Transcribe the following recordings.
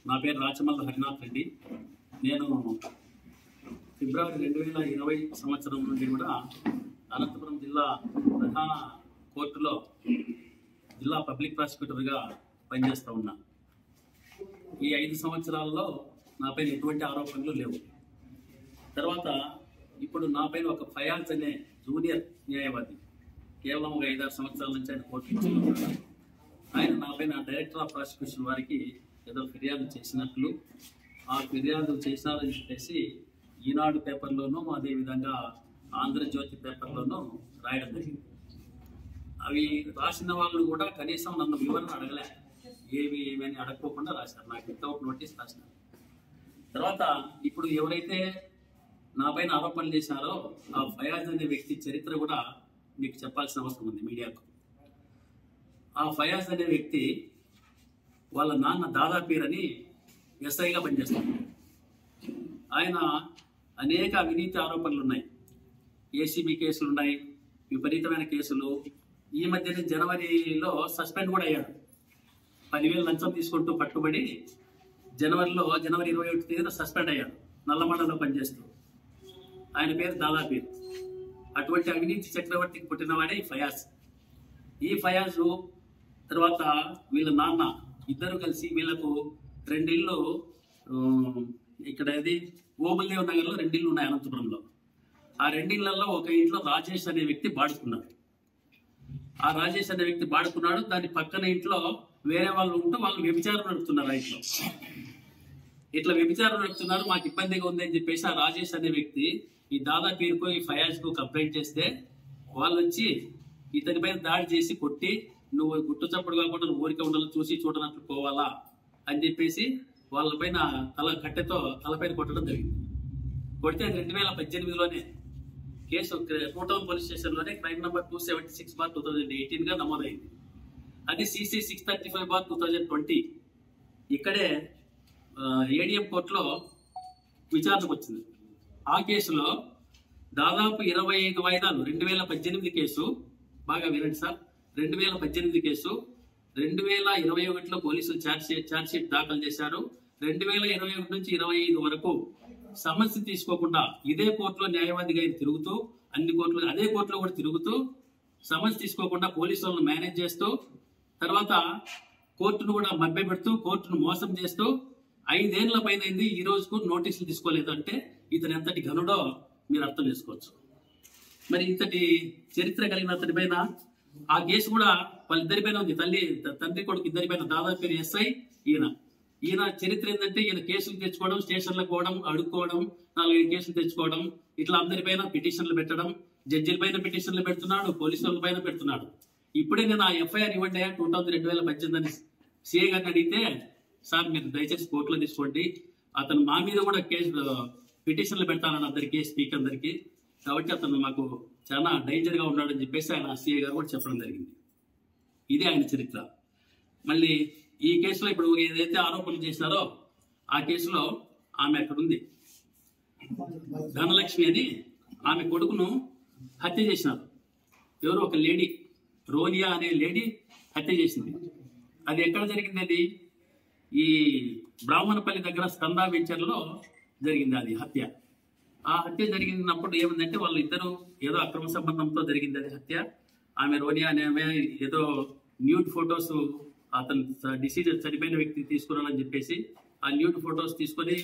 నా పేరు రాచమల్ల హరినాథ్ రెడ్డి. నేను ఫిబ్రవరి 2020 సంవత్సరం నుండి కూడా అనంతపురం జిల్లా ప్రధాన కోర్టులో జిల్లా పబ్లిక్ ప్రాసిక్యూటర్గా పనిచేస్తూ ఉన్నా. ఈ 5 సంవత్సరాల్లో నాపైన ఎటువంటి ఆరోపణలు లేవు. తర్వాత ఇప్పుడు నాపైన ఒక ఫయాజ్ అనే జూనియర్ న్యాయవాది కేవలం ఒక 5-6 సంవత్సరాల నుంచి ఆయన కోర్టు ఆయన నాపైన డైరెక్టర్ ఆఫ్ ప్రాసిక్యూషన్ వారికి ఏదో ఫిర్యాదు చేసినట్లు, ఆ ఫిర్యాదు చేసినారని చెప్పేసి ఈనాడు పేపర్లోనూ అదేవిధంగా ఆంధ్రజ్యోతి పేపర్లోనూ రాయడం జరిగింది. అవి రాసిన వాళ్ళు కూడా కనీసం నన్ను వివరణ అడగలే, ఏమని అడగకోకుండా రాశారు. నాకు వితౌట్ నోటీస్ రాసినారు. తర్వాత ఇప్పుడు ఎవరైతే నా పైన ఆరోపణలు చేశారో ఆ ఫయాజ్ అనే వ్యక్తి చరిత్ర కూడా మీకు చెప్పాల్సిన అవసరం ఉంది మీడియాకు. ఆ ఫయాజ్ అనే వ్యక్తి వాళ్ళ నాన్న దాదాపీర్ అని ఎస్ఐగా పనిచేస్తారు. ఆయన అనేక అవినీతి ఆరోపణలు ఉన్నాయి, ఏసీబీ కేసులు ఉన్నాయి, విపరీతమైన కేసులు. ఈ మధ్యనే జనవరిలో సస్పెండ్ కూడా అయ్యాడు. 10,000 లంచం తీసుకుంటూ పట్టుబడి జనవరి 21 తేదీన సస్పెండ్ అయ్యాడు, నల్లమండలో పనిచేస్తూ. ఆయన పేరు దాదాపీర్. అటువంటి అవినీతి చక్రవర్తికి పుట్టినవాడే ఈ ఫయాజ్. ఈ ఫయాజ్ తర్వాత వీళ్ళ నాన్న ఇద్దరు కలిసి వీళ్ళకు 2 ఇళ్ళు, ఇక్కడ ఓబుల్దేవ్ నగర్లో 2 ఇళ్ళు ఉన్నాయి అనంతపురంలో. ఆ 2 ఇళ్లలో ఒక ఇంట్లో రాజేష్ అనే వ్యక్తి బాడుకున్నాడు. ఆ రాజేష్ అనే వ్యక్తి బాడుకున్నాడు. దాని పక్కన ఇంట్లో వేరే వాళ్ళు ఉంటూ వాళ్ళు వ్యభిచారం నడుపుతున్నారు. ఆ ఇంట్లో ఇట్లా వ్యభిచారం నడుపుతున్నారు, మాకు ఇబ్బందిగా ఉంది అని చెప్పేసి ఆ రాజేష్ అనే వ్యక్తి ఈ దాదాపీర్కు ఈ ఫయాజ్కు కంప్లైంట్ చేస్తే వాళ్ళు వచ్చి ఇతనిపైన దాడి చేసి కొట్టి, నువ్వు గుట్టు చప్పుడు కాకుండా నువ్వు ఊరికే ఉండాలని చూసి చూడనట్లు పోవాలా అని చెప్పేసి వాళ్ళపైన కట్టెతో తలపైన కొట్టడం జరిగింది. కొడితే 2018లోనే కేసు టౌన్ పోలీస్ స్టేషన్లోనే క్రైమ్ నంబర్ 276/2018 గా నమోదైంది. అది CC 635/2020 ఇక్కడే ADM కోర్టులో విచారణకు వచ్చింది. ఆ కేసులో దాదాపు 25 వాయిదాలు, 2018 కేసు, బాగా వినండి సార్, 2018 కేసు 2021లో పోలీసులు ఛార్జ్ షీట్ దాఖలు చేశారు. 2021 నుంచి 25 వరకు సమస్య తీసుకోకుండా ఇదే కోర్టులో న్యాయవాదిగా తిరుగుతూ, అదే కోర్టులో కూడా తిరుగుతూ సమస్య తీసుకోకుండా పోలీసు వాళ్ళని మేనేజ్ చేస్తూ, తర్వాత కోర్టును కూడా మభ్యపెడుతూ, కోర్టును మోసం చేస్తూ 5 ఏళ్ల పైన అయింది. ఈ రోజుకు నోటీసులు తీసుకోలేదు అంటే ఇతను ఎంతటి ఘనుడో మీరు అర్థం చేసుకోవచ్చు. మరి ఇంతటి చరిత్ర కలిగిన అతని పైన ఆ కేసు కూడా వాళ్ళిద్దరి పైన ఉంది. తండ్రి కొడుకు ఇద్దరి పైన దాదాపు ఎస్ఐ ఈయన చరిత్ర ఏంటంటే ఈయన కేసులు తెచ్చుకోవడం, స్టేషన్లకు పోవడం, అడుక్కోవడం, 4-5 కేసులు తెచ్చుకోవడం, ఇట్లా అందరిపైన పిటిషన్లు పెట్టడం, జడ్జిల పైన పిటిషన్లు పెడుతున్నాడు, పోలీసు వాళ్ళ పైన పెడుతున్నాడు. ఇప్పుడే నేను ఆ FIR ఇవ్వండి 2018 అని CA గారిని అడిగితే, సార్ మీరు దయచేసి కోర్టులో తీసుకోండి, అతను మా మీద కూడా పిటిషన్లు పెడతానని అందరికీ, స్పీకర్ అందరికీ, కాబట్టి అతను మాకు చాలా డేంజర్ గా ఉన్నాడని చెప్పేసి ఆయన CA గారు కూడా చెప్పడం జరిగింది. ఇది ఆయన చరిత్ర. మళ్ళీ ఈ కేసులో ఇప్పుడు ఏదైతే ఆరోపణలు చేశారో ఆ కేసులో ఆమె అక్కడ ఉంది, ధనలక్ష్మి అని, ఆమె కొడుకును హత్య చేసినారు. ఎవరు ఒక లేడీ, రోనియా అనే లేడీ హత్య చేసింది. అది ఎక్కడ జరిగింది? అది ఈ బ్రాహ్మణపల్లి దగ్గర స్కందా వెంచర్లో జరిగింది అది హత్య. ఆ హత్య జరిగినప్పుడు ఏముందంటే వాళ్ళు ఇద్దరు ఏదో అక్రమ సంబంధంతో జరిగింది అది హత్య. ఆమె రోనియా అనే ఆమె ఏదో న్యూడ్ ఫొటోస్ అతను చనిపోయిన వ్యక్తి తీసుకురాలని చెప్పేసి ఆ న్యూడ్ ఫొటోస్ తీసుకొని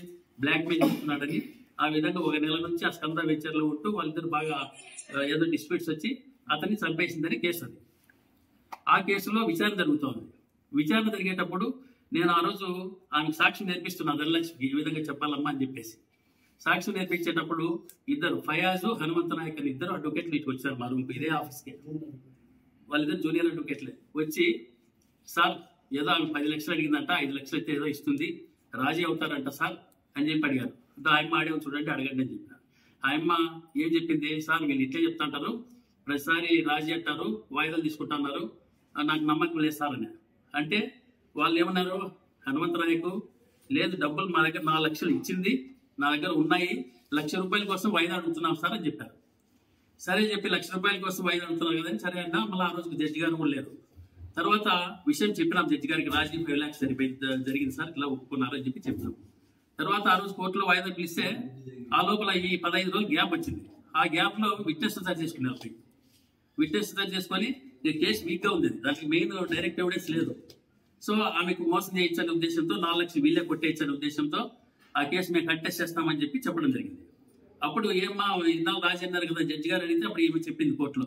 బ్లాక్ మెయిల్ చేస్తున్నాడని, ఆ విధంగా 1 నెల నుంచి ఆ స్కందా వెంచర్లో ఉంటూ వాళ్ళిద్దరు బాగా ఏదో డిస్ప్యూట్స్ వచ్చి అతన్ని చంపేసిందని కేసు. అది ఆ కేసులో విచారణ జరుగుతోంది. విచారణ జరిగేటప్పుడు నేను ఆ రోజు ఆమెకు సాక్షి నేర్పిస్తున్నా, ధనలక్ష్మికి ఈ విధంగా చెప్పాలమ్మా అని చెప్పేసి. సాక్షి నేర్పించేటప్పుడు ఇద్దరు ఫయాజు, హనుమంత నాయక్ అని ఇద్దరు అడ్వకేట్లు ఇటు వచ్చారు మా రూమ్కి, ఇదే ఆఫీస్కి. వాళ్ళిద్దరు జూనియర్ అడ్వకేట్లే వచ్చి, సార్ ఏదో ఆమె 10 లక్షలు అడిగిందంట, 5 లక్షలు అయితే ఏదో ఇస్తుంది, రాజీ అవుతారంట సార్ అని చెప్పి అడిగారు. ఆయమ్మ ఆడే చూడండి, అడగండి అని చెప్పారు. ఆయమ్మ ఏం చెప్పింది, సార్ వీళ్ళు ఇట్లే చెప్తాంటారు, ప్రతిసారి రాజీ అంటారు, వాయిదాలు తీసుకుంటున్నారు, నాకు నమ్మకం లేదు సార్ అని అంటే, వాళ్ళు ఏమన్నారు, హనుమంత నాయకు లేదు, డబ్బులు మా దగ్గర 4 లక్షలు ఇచ్చింది, నా దగ్గర ఉన్నాయి, ₹1,00,000 కోసం వాయిదా అడుగుతున్నాం సార్ అని చెప్పారు. సరే చెప్పి ₹1,00,000 కోసం వాయిదా అడుగుతున్నారు కదని సరే అన్నా. మళ్ళీ ఆ రోజుకి జడ్జి గారు కూడా లేరు. తర్వాత విషయం చెప్పినాం జడ్జి గారికి, రాజీ 5 lakhs జరిగింది సార్, ఇలా ఒప్పుకున్నారని చెప్పి చెప్పినాం. తర్వాత ఆ రోజు కోర్టులో వాయిదా పిలిస్తే ఆ లోపల ఈ 15 రోజులు గ్యాప్ వచ్చింది. ఆ గ్యాప్ లో విట్నెస్ సర్చ్ చేసుకున్నారు. విట్నెస్ సర్చ్ చేసుకొని కేసు వీక్ గా ఉంది, దానికి మెయిన్ డైరెక్ట్ ఎవిడెన్స్ లేదు. సో ఆమెకు మోసం చేయించనే ఉద్దేశంతో 4 lakhs వీళ్ళే కొట్టేయించనే ఉద్దేశంతో ఆ కేసు మేము కంటెస్ట్ చేస్తామని చెప్పి చెప్పడం జరిగింది. అప్పుడు ఏమ్మా ఇన్నాళ్ళు రాజీ అన్నారు కదా జడ్జి గారు అడిగితే అప్పుడు ఏమి చెప్పింది కోర్టులో,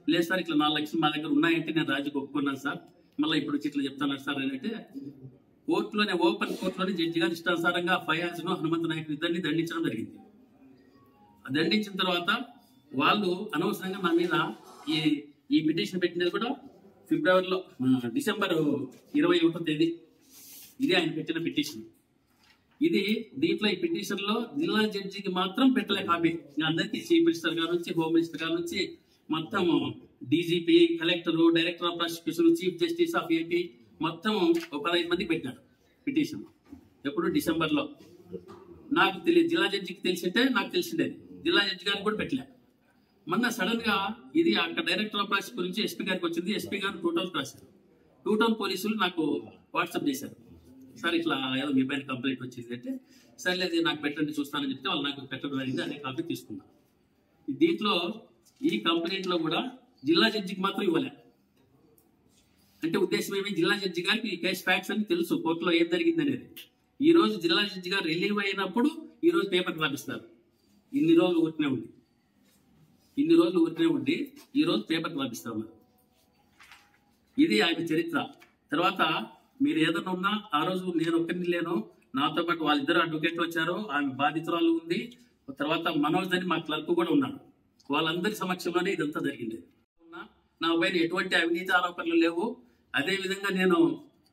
లేదు సార్ ఇట్లా 4 lakhs మా దగ్గర ఉన్నాయంటే నేను రాజీకి ఒప్పుకున్నాను సార్, మళ్ళీ ఇప్పుడు ఇట్లా చెప్తున్నారు సార్ అని అంటే కోర్టులోనే ఓపెన్ కోర్టులోనే జడ్జి గారు ఇష్టానుసారంగా ఫయాజ్ను హనుమంత నాయకులు ఇద్దరిని దండించడం జరిగింది. దండించిన తర్వాత వాళ్ళు అనవసరంగా నా మీద ఈ పిటిషన్ పెట్టినది కూడా ఫిబ్రవరిలో డిసెంబర్ 21వ తేదీ ఇది ఆయన పెట్టిన పిటిషన్. ఇది దీంట్లో ఈ పిటిషన్ లో జిల్లా జడ్జికి మాత్రం పెట్టలే కాపీ, అందరికీ చీఫ్ మినిస్టర్ గారి నుంచి, హోమ్ మినిస్టర్ గారి నుంచి, మొత్తం DGP, collector, director of prosecution, chief justice of AP మొత్తం 15 మందికి పెట్టినారు పిటిషన్. ఎప్పుడు డిసెంబర్లో. నాకు తెలియదు, జిల్లా జడ్జికి తెలిసింటే నాకు తెలిసిండేది, జిల్లా జడ్జి గారికి కూడా పెట్టలే. మొన్న సడన్ గా ఇది అక్కడ డైరెక్టర్ ఆఫ్ ప్రాసిక్యూషన్ గురించి ఎస్పీ గారికి వచ్చింది. ఎస్పీ గారు 2 టౌన్ రాశారు. 2 టౌన్ పోలీసులు నాకు వాట్సాప్ చేశారు, సార్ ఇట్లా ఏదో మీ పైన కంప్లైంట్ వచ్చింది అంటే, సర్లేదు నాకు పెట్టండి చూస్తానని చెప్తే వాళ్ళు నాకు పెట్టడం జరిగింది. అనే కాపీ తీసుకున్నాను. దీంట్లో ఈ కంప్లైంట్ లో కూడా జిల్లా జడ్జికి మాత్రం ఇవ్వలే. అంటే ఉద్దేశం ఏమి, జిల్లా జడ్జి గారికి ఈ కేసు ఫ్యాక్ట్స్ అని తెలుసు, కోర్టులో ఏం జరిగింది అనేది. ఈ రోజు జిల్లా జడ్జి గారు రిలీవ్ అయినప్పుడు ఈ రోజు పేపర్ రాపిస్తారు. ఇన్ని రోజులు ఊరికనే ఉండి ఈ రోజు పేపర్ రాపిస్తారు. ఇది ఆయన చరిత్ర. తర్వాత మీరు ఏదైనా ఉన్నా ఆ రోజు నేను ఒక్కరిని లేను, నాతో పాటు వాళ్ళిద్దరు అడ్వకేట్లు వచ్చారు, ఆమె బాధితురాలు ఉంది, తర్వాత మనోజ్ అని మా క్లర్క్ కూడా ఉన్నాడు. వాళ్ళందరి సమక్షంలోనే ఇదంతా జరిగింది. నా పైన ఎటువంటి అవినీతి ఆరోపణలు లేవు. అదే విధంగా నేను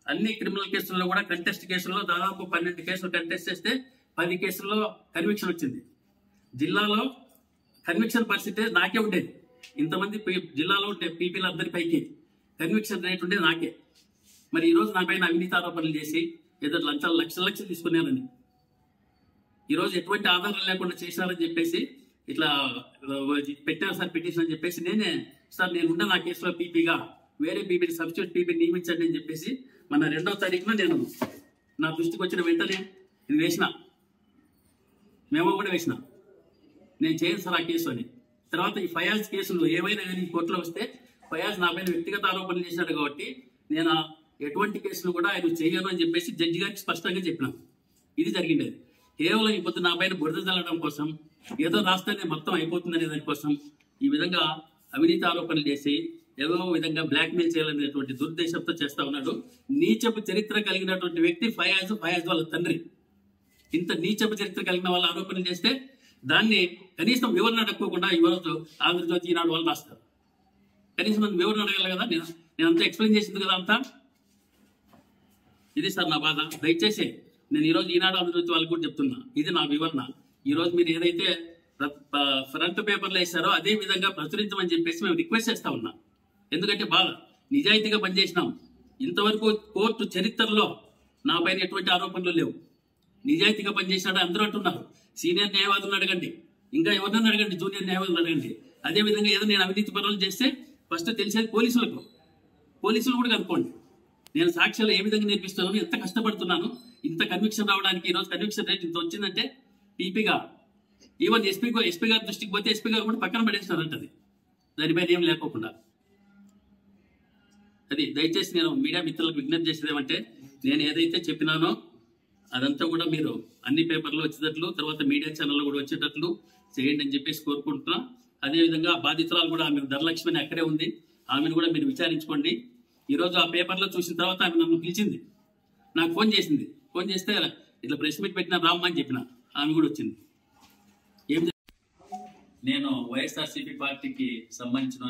అన్ని క్రిమినల్ కేసుల్లో కూడా కంటెస్ట్ కేసుల్లో దాదాపు 12 కేసులు కంటెస్ట్ చేస్తే 10 కేసుల్లో కన్విక్షన్ వచ్చింది. జిల్లాలో కన్విక్షన్ పర్సెంటేజ్ నాకే ఉండేది. ఇంతమంది జిల్లాలో ఉంటే పీపీలు అందరి పైకి కన్విక్షన్ రేట్ ఉండేది నాకే. మరి ఈ రోజు నా పైన అవినీతి ఆరోపణలు చేసి ఏదో లక్షలు తీసుకున్నానని, ఈరోజు ఎటువంటి ఆధారం లేకుండా చేశారని చెప్పేసి ఇట్లా పెట్టారు సార్ పిటిషన్ అని చెప్పేసి, నేనే సార్ నేను ఉన్న నా కేసులో పీపీగా వేరే పీపీని సబ్స్టిట్యూట్ పీపీని నియమించండి అని చెప్పేసి మన 2వ తారీఖున నేను నా దృష్టికి వచ్చిన వెంటనే ఇది వేసిన, మేము కూడా వేసిన, నేను చేయను సార్ ఆ కేసు అని. తర్వాత ఈ ఫయాజ్ కేసులు ఏవైనా కానీ కోర్టులో వస్తే ఫయాజ్ నా పైన వ్యక్తిగత ఆరోపణలు చేశాడు కాబట్టి నేను ఎటువంటి కేసులు కూడా ఆయన చేయను అని చెప్పేసి జడ్జి గారికి స్పష్టంగా చెప్పినాను. ఇది జరిగిండేది. కేవలం ఈ పొద్దు నా పైన బురద చల్లడం కోసం, ఏదో రాస్తేనే మొత్తం అయిపోతుందనే దానికోసం ఈ విధంగా అవినీతి ఆరోపణలు చేసి ఏదో విధంగా బ్లాక్మెయిల్ చేయాలనేటువంటి దురుద్దేశంతో చేస్తా ఉన్నాడు. నీచపు చరిత్ర కలిగినటువంటి వ్యక్తి ఫయాజ్ వాళ్ళ తండ్రి. ఇంత నీచపు చరిత్ర కలిగిన వాళ్ళ ఆరోపణలు చేస్తే దాన్ని కనీసం వివరణ అడగకుండా ఈరోజు ఆంధ్రజ్యోతి, ఈనాడు వాళ్ళు రాస్తారు. కనీసం మనం వివరణ అడగాలి కదా, నేను అంతా ఎక్స్ప్లెయిన్ చేసింది కదా అంతా. ఇది సార్ నా బాధ. దయచేసి నేను ఈరోజు ఈనాడు ఆంధ్రజ్యోతి వాళ్ళకి కూడా చెప్తున్నా, ఇది నా వివరణ. ఈరోజు మీరు ఏదైతే ఫ్రంట్ పేపర్లో వేశారో అదే విధంగా ప్రచురించమని చెప్పేసి మేము రిక్వెస్ట్ చేస్తా ఉన్నాం. ఎందుకంటే బాగా నిజాయితీగా పనిచేసినాం. ఇంతవరకు కోర్టు చరిత్రలో నా పైన ఎటువంటి ఆరోపణలు లేవు. నిజాయితీగా పనిచేసినాడు అందరూ అంటున్నారు. సీనియర్ న్యాయవాదులను అడగండి, ఇంకా ఎవరినైనా అడగండి, జూనియర్ న్యాయవాదులు అడగండి. అదేవిధంగా ఏదో నేను అవినీతి పనులు చేస్తే ఫస్ట్ తెలిసేది పోలీసులు కూడా కనుక్కోండి. నేను సాక్ష్యాలు ఏ విధంగా నేర్పిస్తున్నాను, ఎంత కష్టపడుతున్నాను. ఇంత కన్విక్షన్ రావడానికి ఈరోజు కన్విక్షన్ రేట్ ఇంత వచ్చిందంటే పీపీగా ఈవెన్ ఎస్పీ గారి దృష్టికి పోతే ఎస్పీ గారు కూడా పక్కన పడేసినారంటది, దానిపైన ఏం లేకోకుండా. అది దయచేసి నేను మీడియా మిత్రులకు విజ్ఞప్తి చేసేది ఏమంటే, నేను ఏదైతే చెప్పినానో అదంతా కూడా మీరు అన్ని పేపర్లో వచ్చేటట్లు, తర్వాత మీడియా ఛానల్లో కూడా వచ్చేటట్లు చేయండి అని చెప్పేసి కోరుకుంటున్నా. అదేవిధంగా బాధితురాలు కూడా ఆమె ధనలక్ష్మి అక్కడే ఉంది, ఆమెను కూడా మీరు విచారించుకోండి. ఈరోజు ఆ పేపర్లో చూసిన తర్వాత ఆమె నన్ను పిలిచింది, నాకు ఫోన్ చేసింది. ఫోన్ చేస్తే ఇట్లా ప్రెస్ మీట్ పెట్టిన రామ్మ అని చెప్పిన, ఆమె కూడా వచ్చింది. నేను వైఎస్ఆర్సీపీ పార్టీకి సంబంధించిన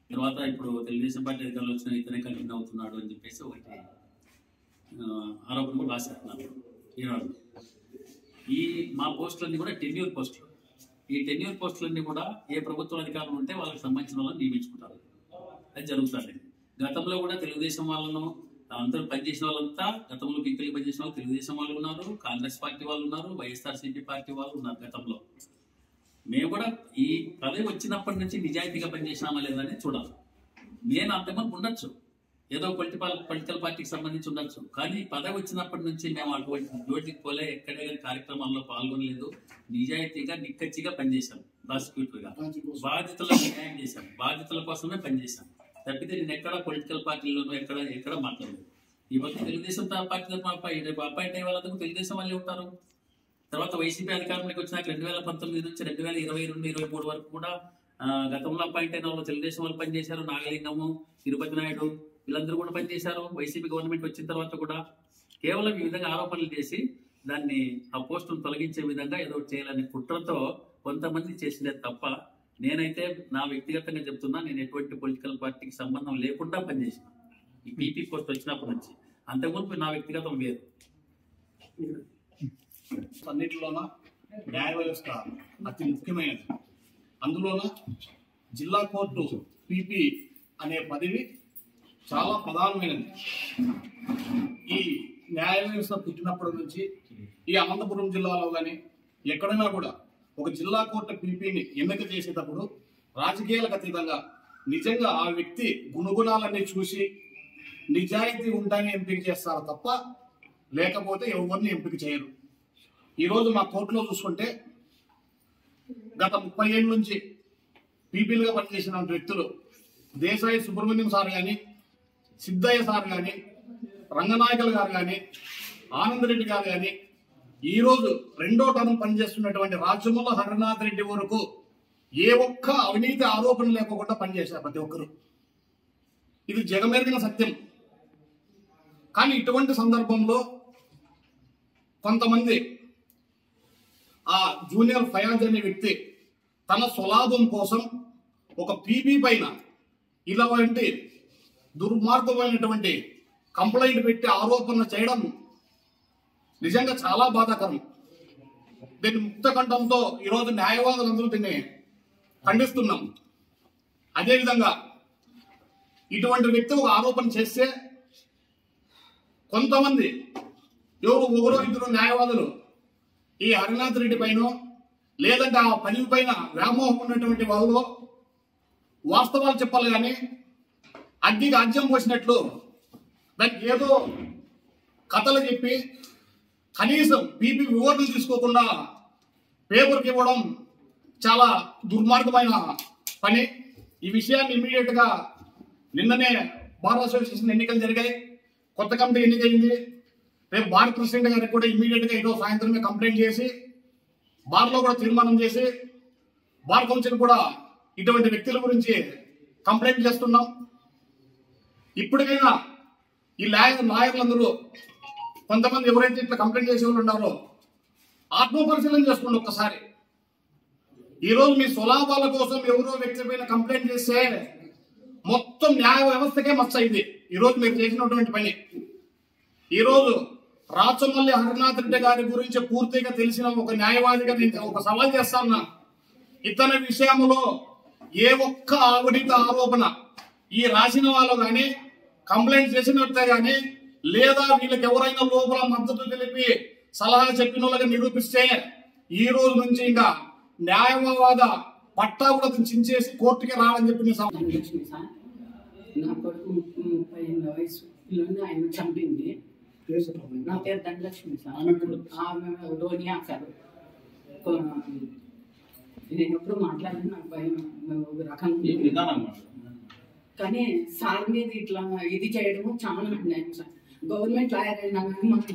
తర్వాత ఇప్పుడు తెలుగుదేశం పార్టీ అధికారులు వచ్చిన ఇతనే కలిగి అవుతున్నాడు అని చెప్పేసి ఒకటి ఆరోపణ కూడా రాసేస్తున్నాను ఈనాడు. ఈ మా పోస్టులన్నీ కూడా టెన్యూర్ పోస్టులు. ఈ టెన్యూర్ పోస్టులన్నీ కూడా ఏ ప్రభుత్వ అధికారులు ఉంటే వాళ్ళకి సంబంధించిన వాళ్ళని నియమించుకుంటారు. అది జరుగుతుంది. గతంలో కూడా తెలుగుదేశం వాళ్ళను అందరూ పనిచేసిన వాళ్ళంతా, గతంలో పీపీలు పనిచేసిన వాళ్ళు తెలుగుదేశం వాళ్ళు ఉన్నారు, కాంగ్రెస్ పార్టీ వాళ్ళు ఉన్నారు, వైఎస్ఆర్సీపీ పార్టీ వాళ్ళు ఉన్నారు గతంలో. మేము కూడా ఈ పదవి వచ్చినప్పటి నుంచి నిజాయితీగా పనిచేసినామా లేదని చూడాలి. నేను అంతమంది ఉండొచ్చు, ఏదో పొలిటికల్ పార్టీకి సంబంధించి ఉండొచ్చు, కానీ పదవి వచ్చినప్పటి నుంచి మేము అటువంటి జోటికి పోలే, ఎక్కడే కార్యక్రమాల్లో పాల్గొనలేదు. నిజాయితీగా నిక్కచ్చిగా పనిచేశాం. ప్రాసిక్యూటర్గా బాధితులకు న్యాయం చేశాం, బాధితుల కోసమే పనిచేశాం తప్పితే నేను ఎక్కడ పొలిటికల్ పార్టీలోనూ ఎక్కడ మాట్లాడలేదు. ఈ మధ్య తెలుగుదేశం పార్టీ అపాయింట్ అయ్యే వాళ్ళందరూ తెలుగుదేశం వాళ్ళే ఉంటారు. తర్వాత వైసీపీ అధికారంలోకి వచ్చినాక 2019 నుంచి 2022-23 వరకు కూడా గతంలో అపాయింట్ అయిన వాళ్ళు తెలుగుదేశం వాళ్ళు పనిచేశారు. నాగలింగము, తిరుపతి నాయుడు వీళ్ళందరూ కూడా పనిచేశారు. వైసీపీ గవర్నమెంట్ వచ్చిన తర్వాత కూడా కేవలం ఈ విధంగా ఆరోపణలు చేసి దాన్ని ఆ పోస్టును తొలగించే విధంగా ఏదో చేయాలనే కుట్రతో కొంతమంది చేసినది తప్ప, నేనైతే నా వ్యక్తిగతంగా చెప్తున్నా, నేను ఎటువంటి పొలిటికల్ పార్టీకి సంబంధం లేకుండా పనిచేసిన ఈ పీపీ పోస్ట్ వచ్చినప్పటి నుంచి. అంతకుముందు నా వ్యక్తిగతం వేరు. అన్నిటిలోన న్యాయ వ్యవస్థ అతి ముఖ్యమైనది. అందులోన జిల్లా కోర్టు పీపీ అనే పదవి చాలా ప్రధానమైనది. ఈ న్యాయ వ్యవస్థ పుట్టినప్పటి నుంచి ఈ అనంతపురం జిల్లాలో కానీ ఎక్కడైనా కూడా ఒక జిల్లా కోర్టు పీపీని ఎన్నిక చేసేటప్పుడు రాజకీయాలకు అతీతంగా నిజంగా ఆ వ్యక్తి గుణగుణాలన్నీ చూసి నిజాయితీ ఉంటాయని ఎంపిక చేస్తారు తప్ప లేకపోతే ఎవరిని ఎంపిక చేయరు. ఈరోజు మా కోర్టులో చూసుకుంటే గత 30 ఏళ్ళ నుంచి పీపీలుగా పనిచేసిన వ్యక్తులు దేశాయి సుబ్రహ్మణ్యం సార్ కానీ, సిద్ధయ్య సార్ కానీ, రంగనాయకులు గారు కానీ, ఆనందరెడ్డి గారు కానీ, ఈరోజు 2వ టర్మ్ పనిచేస్తున్నటువంటి రాజమూల హరినాథ్ రెడ్డి వరకు ఏ ఒక్క అవినీతి ఆరోపణ లేకుండా పనిచేశారు ప్రతి ఒక్కరు. ఇది జగమెరిగిన సత్యం. కానీ ఇటువంటి సందర్భంలో కొంతమంది ఆ జూనియర్ ఫయాజ్ అనే వ్యక్తి తన స్వలాభం కోసం ఒక పీపీ పైన ఇలాంటి దుర్మార్గమైనటువంటి కంప్లైంట్ పెట్టి ఆరోపణ చేయడం నిజంగా చాలా బాధాకరం. దీన్ని ముక్త కంఠంతో ఈరోజు న్యాయవాదులందరూ దీన్ని ఖండిస్తున్నాం. అదేవిధంగా ఇటువంటి వ్యక్తి ఒక ఆరోపణ చేస్తే కొంతమంది ఒకరో ఇద్దరు న్యాయవాదులు ఈ హరినాథ్ రెడ్డి పైన లేదంటే ఆ పని పైన వ్యామోహం ఉన్నటువంటి వాళ్ళు వాస్తవాలు చెప్పాలి కానీ అగ్గికి అజ్యం పోసినట్లు దానికి ఏదో కథలు చెప్పి కనీసం పీపీ వివరణ తీసుకోకుండా పేపర్కి ఇవ్వడం చాలా దుర్మార్గమైన పని. ఈ విషయాన్ని ఇమీడియట్ గా నిన్ననే బార్ అసోసియేషన్ ఎన్నికలు జరిగాయి, కొత్త కమిటీ ఎన్నికైంది. రేపు బార్ ప్రెసిడెంట్ గారికి కూడా ఇమీడియట్ గా ఈరోజు సాయంత్రమే కంప్లైంట్ చేసి బార్లో కూడా తీర్మానం చేసి బార్ కౌన్సిల్ కూడా ఇటువంటి వ్యక్తుల గురించి కంప్లైంట్ చేస్తున్నాం. ఇప్పటికైనా ఈ లాయర్లందరూ కొంతమంది ఎవరైతే ఇట్లా కంప్లైంట్ చేసే వాళ్ళు ఉన్నారో ఆత్మపరిశీలన చేసుకోండి ఒక్కసారి. ఈరోజు మీ స్వలాభాల కోసం ఎవరో వ్యక్తి పైన కంప్లైంట్ చేస్తే మొత్తం న్యాయ వ్యవస్థకే మచ్చ అయింది ఈరోజు మీరు చేసినటువంటి పని. ఈరోజు రాచమల్లి హరినాథ్ రెడ్డి గారి గురించి పూర్తిగా తెలిసిన ఒక న్యాయవాదిగా నేను ఒక సవాల్ చేస్తాను. ఇతని విషయంలో ఏ ఒక్క అవినీతి ఆరోపణ ఈ రాసిన వాళ్ళు కానీ కంప్లైంట్ చేసినట్టే కానీ లేదా వీళ్ళకి ఎవరైనా లోపల మద్దతు తెలిపి సలహా చెప్పిన వాళ్ళగా నిరూపిస్తే ఈ రోజు నుంచి ఇంకా న్యాయవాద పట్టా కూడా చించేసి కోర్టుకి రావాలని చెప్పి నా కొడుకు 30 ఏళ్ళ వయసులోనే ఆయన చంపింది. నా పేరు ధనలక్ష్మి సార్. ఆమె రోనియా సార్. నేను ఎప్పుడు మాట్లాడిన నాకు భయం రకంగా, కానీ సార్ మీద ఇట్లా ఇది చేయడము చాలా అన్యాయం సార్. గవర్నమెంట్ లాయర్ అయినా కానీ మాకి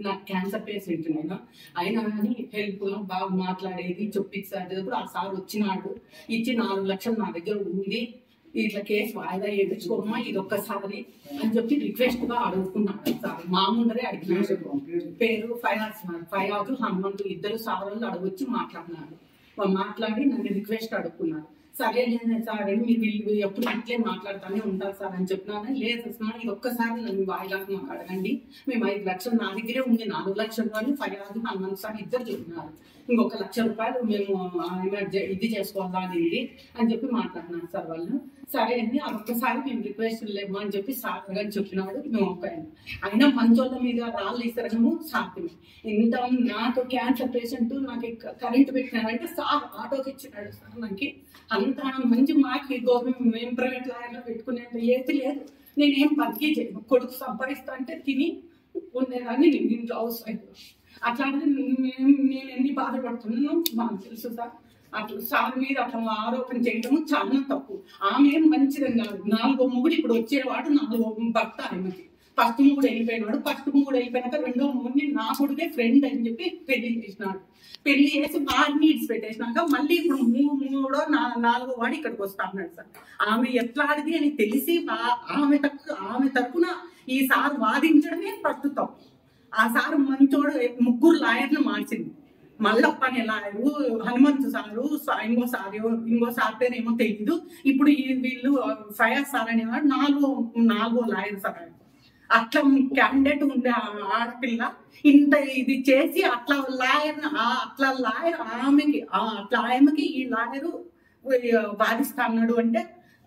నాకు క్యాన్సర్ పేషెంట్ నేను అయినా కానీ హెల్ప్ బాగా మాట్లాడేది చెప్పిస్తాడు. ఆ సార్ వచ్చినాడు, ఇచ్చి 4 లక్షలు నా దగ్గర ఉంది, ఇట్లా కేసు వాయిదా వేయించుకోమా ఇది ఒక్కసారి అని చెప్పి రిక్వెస్ట్ గా అడుగుతున్నాడు సార్. మా ముందరే అడిగినాడు. పేరు ఫయాజ్ హనుమంతు ఇద్దరు సార్ వాళ్ళు అడగొచ్చి మాట్లాడినారు. మాట్లాడి నన్ను రిక్వెస్ట్ అడుగుతున్నారు. సరే సార్ మీరు వీళ్ళు ఎప్పుడు ఇట్లే మాట్లాడుతూనే ఉంటారు సార్ అని చెప్పినాను. లేదు సార్ ఇది ఒక్కసారి నన్ను వాయిదాకు మాకు అడగండి, మేము 5 లక్షలు నా దగ్గరే ఉంది, 4 లక్షలు అని ఫయాజ్ హనుమంతు సార్ ఇద్దరు చెప్పినారు. ఇంకొక 1 లక్ష రూపాయలు మేము ఇది చేసుకోవాలా అనేది అని చెప్పి మాట్లాడినారు సార్ వాళ్ళు. సరే అండి అదొక్కసారి మేము రిక్వెస్ట్ లేము అని చెప్పి సార్ గారు చెప్పినాడు. మేము ఒప్పాము. అయినా మంచోళ్ళ మీద రాళ్ళు ఇస్తారము సాధ్యమే. ఇంత నాకు క్యాన్సర్ పేషెంట్ నాకు కరెంటు పెట్టినారంటే సార్ ఆటోకి ఇచ్చినాడు సార్. నాకు అంత మంచి మాకు గవర్నమెంట్ మేము ప్రైవేట్ లాయర్లో పెట్టుకునేంత ఏది లేదు. నేనేం పనికి చేయను, కొడుకు సంపాదిస్తా అంటే తిని ఉండేదాన్ని. నేను ఇంట్లో హౌస్ వైఫ్. అట్లాంటిది నేను ఎన్ని బాధపడుతున్నానో మాకు తెలుసు సార్. అట్లా సార్ మీద అట్లా ఆరోపణ చేయడము చాలా తప్పు. ఆమె ఏం మంచిదని కాదు. 4వ మొగుడు ఇప్పుడు వచ్చేవాడు, 4వ భర్త ఆమెకి. ఫస్ట్ మొగుడు వెళ్ళిపోయినాడు. ఫస్ట్ మొగుడు వెళ్ళిపోయినాక 2వ మొగుడిని నా కొడుకే ఫ్రెండ్ అని చెప్పి పెళ్లి చేసినాడు. పెళ్లి చేసి బాగా నీడ్స్ పెట్టేసినాక మళ్ళీ ఇప్పుడు 3వ 4వ వాడు ఇక్కడికి వస్తా అన్నాడు సార్. ఆమె ఎట్లాడిది అని తెలిసి ఆమె తరపున ఈ సార్ వాదించడమే ఫస్ట్ తప్పు. ఆ సార్ మంచోడు 3 లాయర్లు మార్చింది. మల్లప్ప అనే లాయరు, హనుమంతు సారు, ఇంకో సార్ పేరేమో తెలీదు. ఇప్పుడు వీళ్ళు ఫయాజ్ సార్ అనేవాడు 4వ లాయర్ సార్. అట్లా క్యాండిడేట్ ఉండే ఆడపిల్ల ఇంత ఇది చేసి అట్లా లాయర్ ఆమెకి ఈ లాయరు వాదిస్తా అన్నాడు అంటే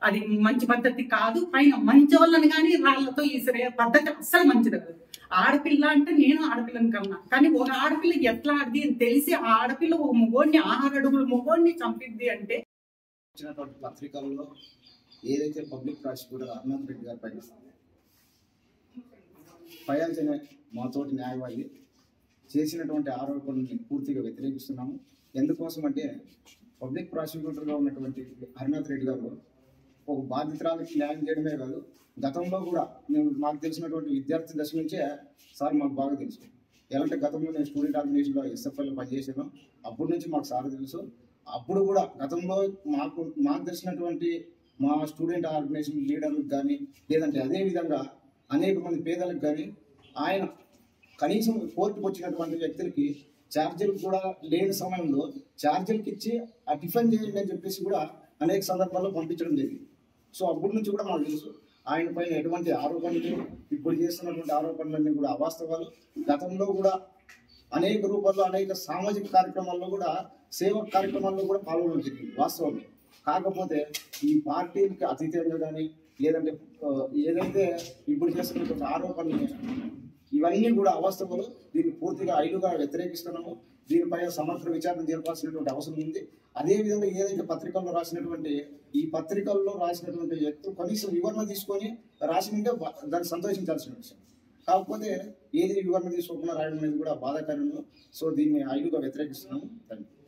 అది మంచి పద్ధతి కాదు. పైన మంచి వాళ్ళని కానీ రాళ్లతో ఈసరే పద్ధతి అస్సలు మంచిది కాదు. ఆడపిల్ల అంటే నేను ఆడపిల్లని కన్నా, కానీ ఒక ఆడపిల్ల ఎట్లా ఆడిది అని తెలిసి ఆ ఆడపిల్ల ఒక మొగోడిని 6 అడుగుల మొగోడిని చంపిద్ది అంటే. వచ్చినటువంటి పత్రికల్లో ఏదైతే పబ్లిక్ ప్రాసిక్యూటర్ అరుణాథ్ రెడ్డి గారు ఫయాజ్ అనే మా తోటి న్యాయవాది చేసినటువంటి ఆరోపణల్ని పూర్తిగా వ్యతిరేకిస్తున్నాము. ఎందుకోసం అంటే పబ్లిక్ ప్రాసిక్యూటర్గా ఉన్నటువంటి అరుణాథ్ రెడ్డి గారు ఒక బాధితురాలకి న్యాయం చేయడమే కాదు, గతంలో కూడా మాకు తెలిసినటువంటి విద్యార్థి దశ నుంచే సార్ మాకు బాగా తెలుసు. ఎలాంటి గతంలో నేను స్టూడెంట్ ఆర్గనైజేషన్లో ఎస్ఎఫ్ఐలో పనిచేసాను. అప్పటి నుంచి మాకు సార్ తెలుసు. అప్పుడు కూడా గతంలో మాకు తెలిసినటువంటి మా స్టూడెంట్ ఆర్గనైజేషన్ లీడర్లకు కానీ, లేదంటే అదేవిధంగా అనేక మంది పేదలకు కానీ ఆయన కనీసం కోర్టుకు వచ్చినటువంటి వ్యక్తులకి ఛార్జీలు కూడా లేని సమయంలో ఛార్జీలకి ఇచ్చి ఆ టిఫిన్ చేయండి అని చెప్పేసి కూడా అనేక సందర్భాల్లో పంపించడం జరిగింది. సో అప్పటి నుంచి కూడా మాకు తెలుసు ఆయన పైన ఎటువంటి ఆరోపణలు, ఇప్పుడు చేస్తున్నటువంటి ఆరోపణలన్నీ కూడా అవాస్తవాలు. గతంలో కూడా అనేక రూపాల్లో అనేక సామాజిక కార్యక్రమాల్లో కూడా సేవా కార్యక్రమాల్లో కూడా పాల్గొనడం జరిగింది వాస్తవమే. కాకపోతే ఈ పార్టీకి అతీతంగా కానీ, లేదంటే ఏదైతే ఇప్పుడు చేస్తున్నటువంటి ఆరోపణలు ఇవన్నీ కూడా అవాస్తవాలు. దీన్ని పూర్తిగా ఐలుగా వ్యతిరేకిస్తున్నాము. దీనిపైన సమగ్ర విచారణ జరపాల్సినటువంటి అవసరం ఉంది. అదేవిధంగా ఏదైతే పత్రికల్లో రాసినటువంటి ఈ పత్రికల్లో రాసినటువంటి వ్యక్తులు కనీసం వివరణ తీసుకొని రాసినంటే దాన్ని సంతోషించాల్సిన విషయం. కాకపోతే ఏది వివరణ తీసుకోకుండా రాయడం అనేది కూడా బాధాకరం. సో దీన్ని ఐలుగా వ్యతిరేకిస్తున్నాము. Thank you.